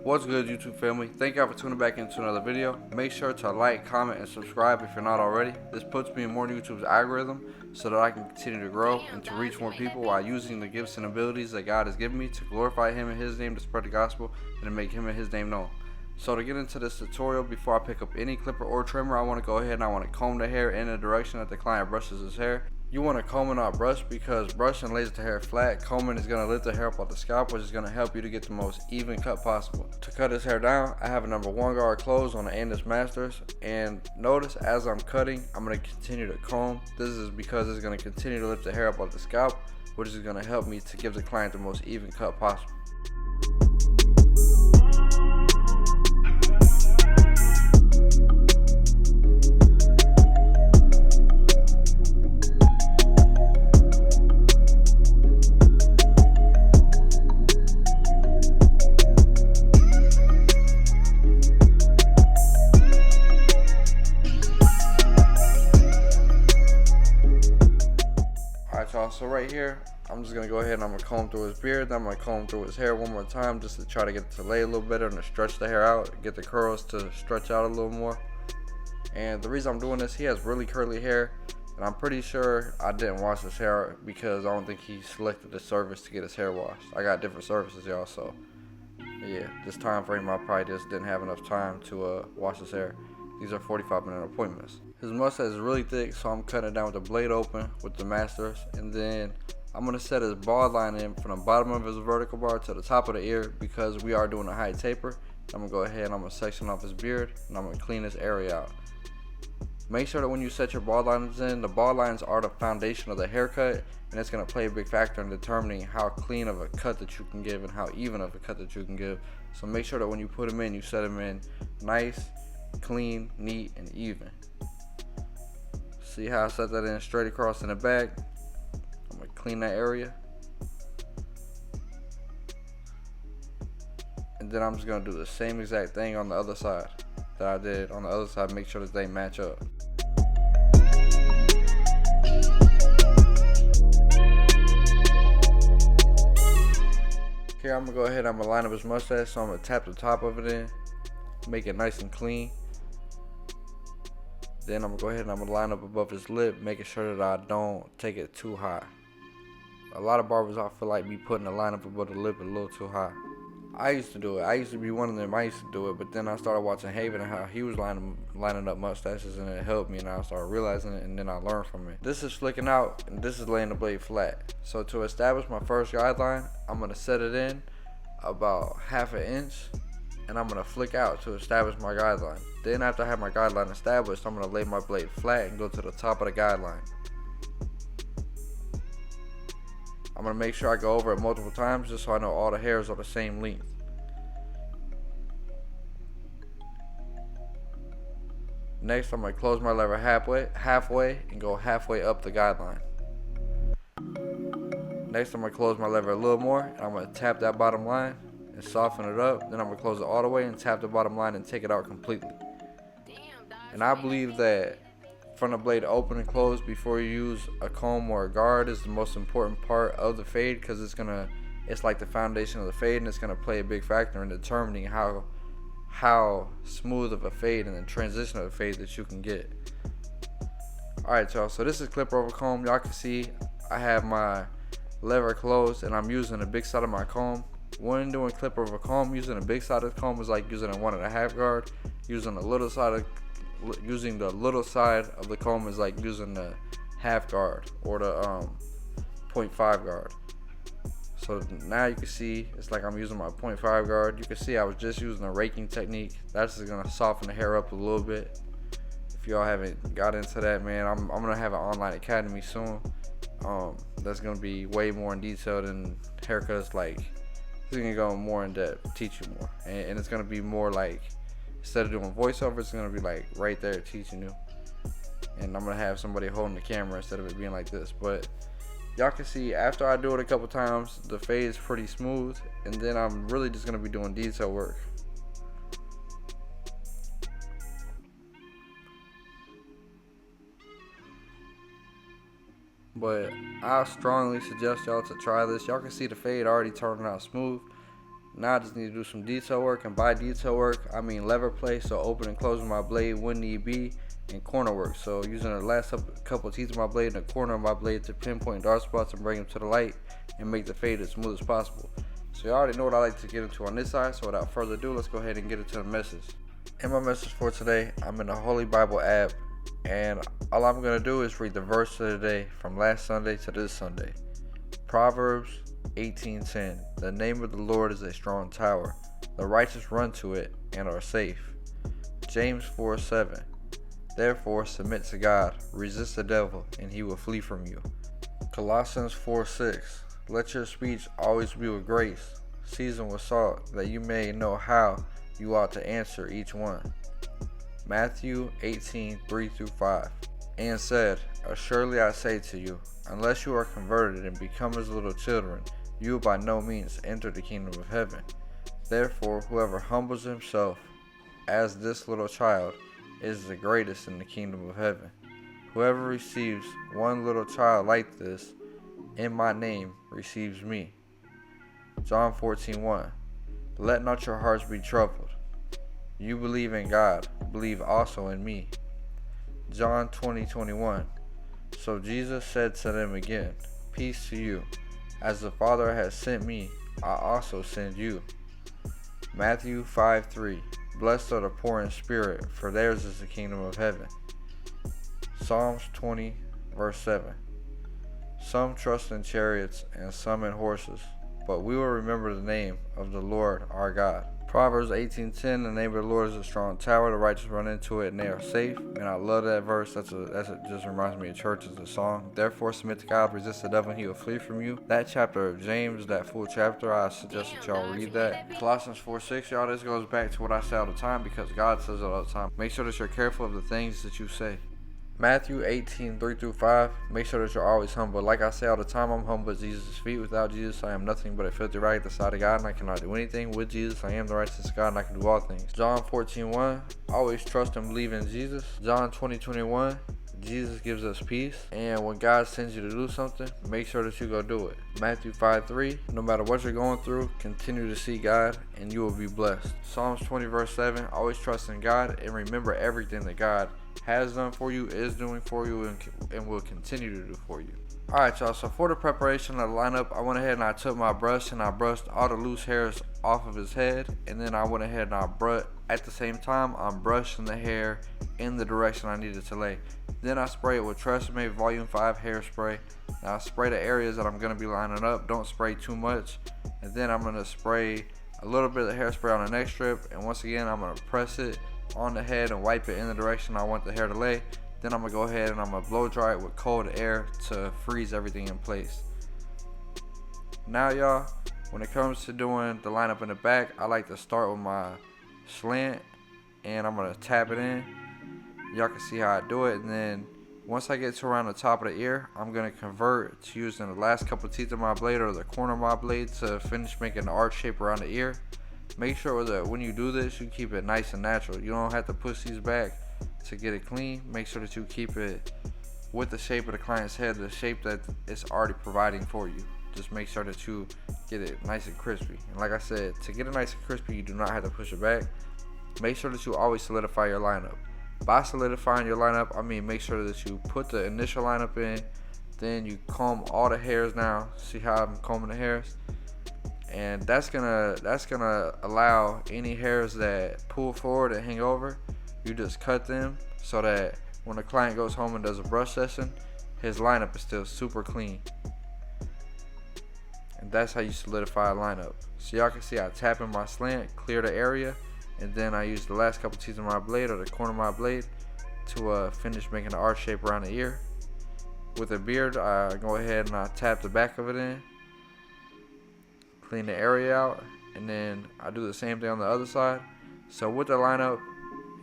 What's good, YouTube family? Thank y'all for tuning back into another video. Make sure to like, comment, and subscribe if you're not already. This puts me in more YouTube's algorithm so that I can continue to grow and to reach more people while using the gifts and abilities that God has given me to glorify Him and His name, to spread the gospel, and to make Him and His name known. So to get into this tutorial, before I pick up any clipper or trimmer, I want to go ahead and I want to comb the hair in the direction that the client brushes his hair. You want to comb and not brush, because brushing lays the hair flat. Combing is going to lift the hair up off the scalp, which is going to help you to get the most even cut possible. To cut his hair down, I have a number 1 guard closed on the Anus Masters, and notice as I'm cutting, I'm going to continue to comb. This is because it's going to continue to lift the hair up off the scalp, which is going to help me to give the client the most even cut possible. So right here, I'm just going to go ahead and I'm going to comb through his beard. Then I'm going to comb through his hair one more time just to try to get it to lay a little better and to stretch the hair out, get the curls to stretch out a little more. And the reason I'm doing this, he has really curly hair, and I'm pretty sure I didn't wash his hair because I don't think he selected the service to get his hair washed. I got different services, y'all, so yeah, this time frame I probably just didn't have enough time to wash his hair. These are 45-minute appointments. His mustache is really thick, so I'm cutting it down with the blade open with the Masters, and then I'm going to set his bald line in from the bottom of his vertical bar to the top of the ear, because we are doing a high taper. I'm going to go ahead and I'm going to section off his beard, and I'm going to clean this area out. Make sure that when you set your bald lines in, the bald lines are the foundation of the haircut, and it's going to play a big factor in determining how clean of a cut that you can give and how even of a cut that you can give. So make sure that when you put them in, you set them in nice, clean, neat, and even. See how I set that in straight across in the back? I'm going to clean that area. And then I'm just going to do the same exact thing on the other side that I did on the other side. Make sure that they match up. Here I'm going to go ahead and I'm going to line up his mustache, so I'm going to tap the top of it in, make it nice and clean. Then I'm going to go ahead and I'm going to line up above his lip, making sure that I don't take it too high. A lot of barbers, I feel like, be putting the line up above the lip a little too high. I used to do it. I used to be one of them. I used to do it, but then I started watching Haven and how he was lining up mustaches, and it helped me, and I started realizing it, and then I learned from it. This is flicking out, and this is laying the blade flat. So to establish my first guideline, I'm going to set it in about 1/2 inch, and I'm going to flick out to establish my guideline. Then after I have my guideline established, I'm going to lay my blade flat and go to the top of the guideline. I'm going to make sure I go over it multiple times just so I know all the hairs are the same length. Next, I'm going to close my lever halfway and go halfway up the guideline. Next, I'm going to close my lever a little more, and I'm going to tap that bottom line and soften it up. Then I'm going to close it all the way and tap the bottom line and take it out completely. And I believe that from the blade open and close before you use a comb or a guard is the most important part of the fade, because it's like the foundation of the fade, and it's going to play a big factor in determining how smooth of a fade and the transition of a fade that you can get. Alright, y'all, so this is clipper over comb. Y'all can see I have my lever closed and I'm using the big side of my comb. When doing clipper over comb, using the big side of the comb is like using a 1.5 guard. Using the little side of the comb is like using the 1/2 guard or the 0.5 guard. So now you can see it's like I'm using my 0.5 guard. You can see I was just using a raking technique. That's just gonna soften the hair up a little bit. If y'all haven't got into that, man, I'm gonna have an online academy soon. That's gonna be way more in detail than haircuts. Like, it's gonna go more in depth, teach you more, and it's gonna be more like, instead of doing voiceover, it's gonna be like right there teaching you. And I'm gonna have somebody holding the camera instead of it being like this. But y'all can see after I do it a couple times, the fade is pretty smooth, and then I'm really just gonna be doing detail work. But I strongly suggest y'all to try this. Y'all can see the fade already turning out smooth. Now I just need to do some detail work, and by detail work, I mean lever play, so open and closing my blade when need be, and corner work, so using the last couple of teeth of my blade and the corner of my blade to pinpoint dark spots and bring them to the light and make the fade as smooth as possible. So you already know what I like to get into on this side, so without further ado, let's go ahead and get into the message. In my message for today, I'm in the Holy Bible app, and all I'm going to do is read the verse of the day from last Sunday to this Sunday. Proverbs 18:10. The name of the Lord is a strong tower. The righteous run to it and are safe. James 4:7. Therefore submit to God, resist the devil, and he will flee from you. Colossians 4:6. Let your speech always be with grace, seasoned with salt, that you may know how you ought to answer each one. Matthew 18:3-5. And said, Assuredly I say to you, unless you are converted and become as little children, you will by no means enter the kingdom of heaven. Therefore, whoever humbles himself as this little child is the greatest in the kingdom of heaven. Whoever receives one little child like this in my name receives me. John 14:1. Let not your hearts be troubled. You believe in God, believe also in me. John 20:21. So Jesus said to them again, Peace to you. As the Father has sent me, I also send you. Matthew 5:3. Blessed are the poor in spirit, for theirs is the kingdom of heaven. Psalms 20:7. Some trust in chariots and some in horses, but we will remember the name of the Lord our God. Proverbs 18:10. The name of the Lord is a strong tower. The righteous run into it and they are safe. And I love that verse. That's just reminds me of church as a song. Therefore submit to God, resist the devil, and he will flee from you. That chapter of James, that full chapter, I suggest that y'all read that. Colossians 4:6, y'all, this goes back to what I say all the time because God says it all the time. Make sure that you're careful of the things that you say. Matthew 18:3-5. Make sure that you're always humble. Like I say all the time, I'm humble at Jesus' feet. Without Jesus, I am nothing but a filthy rag at the sight of God, and I cannot do anything. With Jesus, I am the righteousness of God, and I can do all things. John 14:1. Always trust and believe in Jesus. John 20:21. Jesus gives us peace, and when God sends you to do something, make sure that you go do it. Matthew 5:3. No matter what you're going through, continue to see God, and you will be blessed. Psalms 20:7. Always trust in God, and remember everything that God has done for you, is doing for you, and will continue to do for you. Alright y'all, so for the preparation of the lineup, I went ahead and I took my brush and I brushed all the loose hairs off of his head, and then I went ahead and I at the same time I'm brushing the hair in the direction I needed to lay. Then I spray it with Tresemme Volume 5 hairspray. Now I spray the areas that I'm going to be lining up. Don't spray too much. And then I'm going to spray a little bit of hairspray on the next strip, and once again I'm going to press it on the head and wipe it in the direction I want the hair to lay. Then I'm going to go ahead and I'm going to blow dry it with cold air to freeze everything in place. Now y'all, when it comes to doing the lineup in the back, I like to start with my slant and I'm going to tap it in. Y'all can see how I do it, and then once I get to around the top of the ear, I'm going to convert to using the last couple of teeth of my blade or the corner of my blade to finish making the arch shape around the ear. Make sure that when you do this, you keep it nice and natural. You don't have to push these back to get it clean. Make sure that you keep it with the shape of the client's head, the shape that it's already providing for you. Just make sure that you get it nice and crispy. And like I said, to get it nice and crispy, you do not have to push it back. Make sure that you always solidify your lineup. By solidifying your lineup, I mean make sure that you put the initial lineup in, then you comb all the hairs now. See how I'm combing the hairs? And that's gonna allow any hairs that pull forward and hang over, you just cut them so that when the client goes home and does a brush session, his lineup is still super clean. And that's how you solidify a lineup. So y'all can see I tap in my slant, clear the area, and then I use the last couple teeth of my blade or the corner of my blade to finish making the arch shape around the ear. With a beard, I go ahead and I tap the back of it in, clean the area out, and then I do the same thing on the other side. So with the lineup,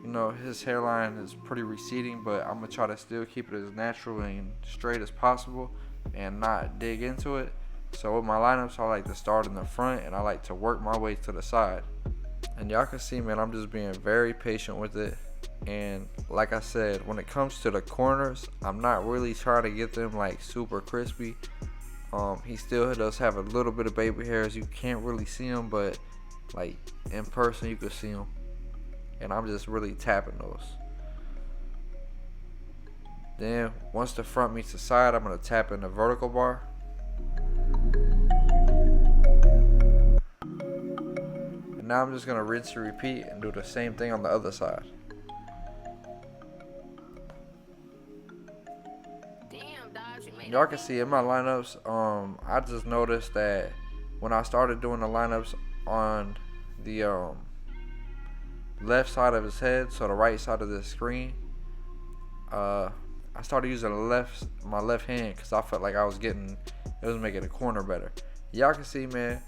you know, his hairline is pretty receding, but I'm gonna try to still keep it as natural and straight as possible and not dig into it. So with my lineups, I like to start in the front and I like to work my way to the side. And y'all can see, man, I'm just being very patient with it. And like I said, when it comes to the corners, I'm not really trying to get them like super crispy. He still does have a little bit of baby hairs. You can't really see them, but Like in person, you could see them, and I'm just really tapping those. Then once the front meets the side, I'm gonna tap in the vertical bar. And now I'm just gonna rinse and repeat and do the same thing on the other side. Y'all can see in my lineups, I just noticed that when I started doing the lineups on the left side of his head, so the right side of the screen, I started using my left hand because I felt like it was making the corner better. Y'all can see, man,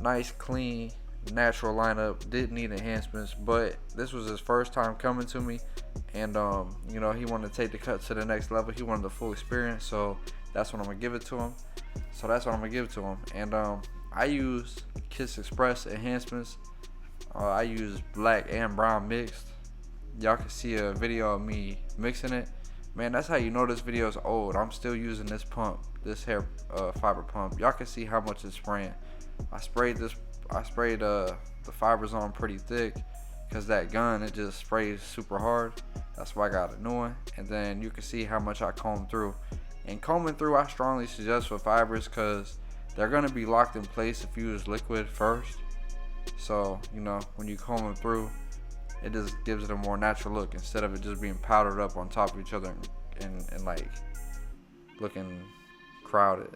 nice, clean, natural lineup. Didn't need enhancements, but this was his first time coming to me, and you know, he wanted to take the cut to the next level. He wanted the full experience, so that's what I'm gonna give it to him. And I use Kiss Express enhancements. I use black and brown mixed. Y'all can see a video of me mixing it. Man, that's how you know this video is old. I'm still using this pump, this hair fiber pump. Y'all can see how much it's spraying. I sprayed the fibers on pretty thick because that gun, it just sprays super hard. That's why I got a new one. And then you can see how much I comb through. And combing through, I strongly suggest for fibers because they're gonna be locked in place if you use liquid first. So, you know, when you comb them through, it just gives it a more natural look instead of it just being powdered up on top of each other and like looking crowded.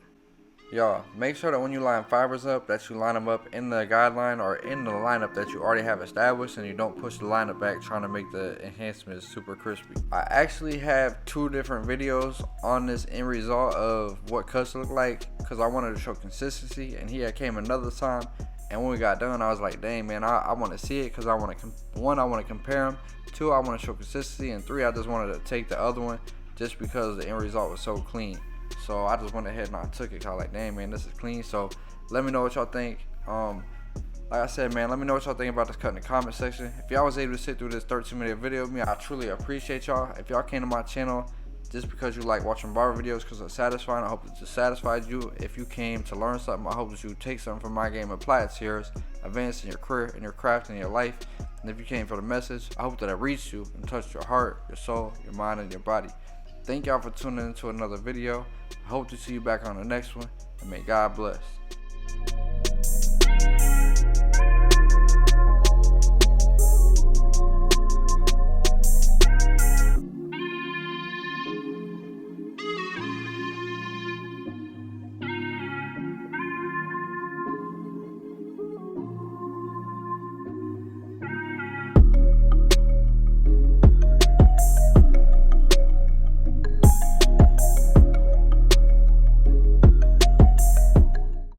Y'all, make sure that when you line fibers up, that you line them up in the guideline or in the lineup that you already have established, and you don't push the lineup back trying to make the enhancements super crispy. I actually have 2 different videos on this end result of what cuts look like because I wanted to show consistency, and he had came another time. And when we got done, I was like, dang, man, I want to see it because I want to, 1, I want to compare them. 2, I want to show consistency. And 3, I just wanted to take the other one just because the end result was so clean. So I just went ahead and I took it because I was like, dang, man, this is clean. So let me know what y'all think. Like I said, man, let me know what y'all think about this cut in the comment section. If y'all was able to sit through this 13-minute video with me, I truly appreciate y'all. If y'all came to my channel just because you like watching barber videos because it's satisfying, I hope it just satisfied you. If you came to learn something, I hope that you take something from my game and apply it to yours, advance in your career, in your craft, in your life. And if you came for the message, I hope that it reached you and touched your heart, your soul, your mind, and your body. Thank y'all for tuning into another video. I hope to see you back on the next one, and may God bless.